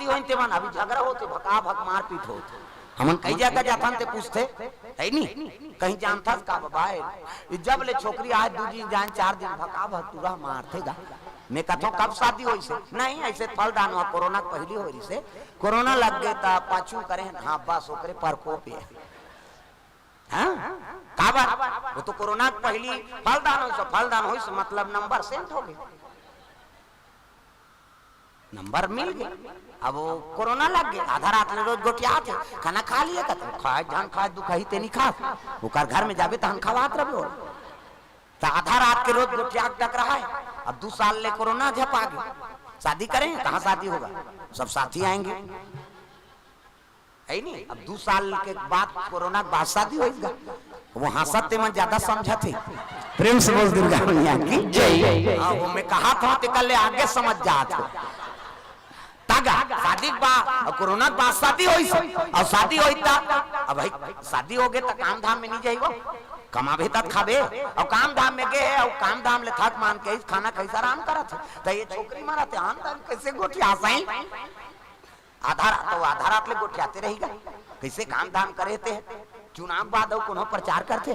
शादी होई ते मन अभी झगड़ा होते भका भक मार पीट होते हमन कई जगह जाथन ते पूछते है नी कहीं जानता का बाबा जब ले छोकरी आए 2 दिन जान 4 दिन भका भक तुरा मारतेगा मैं कथो कब शादी होई से नहीं ऐसे फल दान हुआ कोरोना पहली हो रही से कोरोना लग गए ता पाछू करे हां बस ओकरे प्रकोप है हां का बात वो तो कोरोना पहली फल दान होई से मतलब नंबर सेंट हो गए नंबर मिल गए अब वो कोरोना लग गया आधा रात में रोज गोटिया थे खाना खा लिया कहते खाए जान खाए दुखाई ते नहीं खा ओकर घर में जाबे तहन खवात रहो तो आधा रात के रोज गोटिया टक रहा है अब 2 साल ले कोरोना झपा गया शादी करें कहाँ शादी होगा सब साथी आएंगे है नहीं अब 2 साल के बाद कोरोना के बाद शादी होगा वो हंसते में ज्यादा समझा थे प्रेम से बोल दुर्गा मैया की जय वो मैं कहा था ते कल आगे समझ जात हो तागा शादी बा कोरोना के बाद शादी होई और शादी होई ता अब भाई शादी हो गए तो काम धाम में नहीं जाइबो कमाबे तक खाबे और काम धाम में गए और काम धाम ले थक मान के खाना कैसा आराम करत तो ये छोकरी मारते आन धाम कैसे गोठी आसाई आधा रात ले गोठियाते रहेगा कैसे काम धाम करे थे चुनाव बाद कोनो प्रचार करते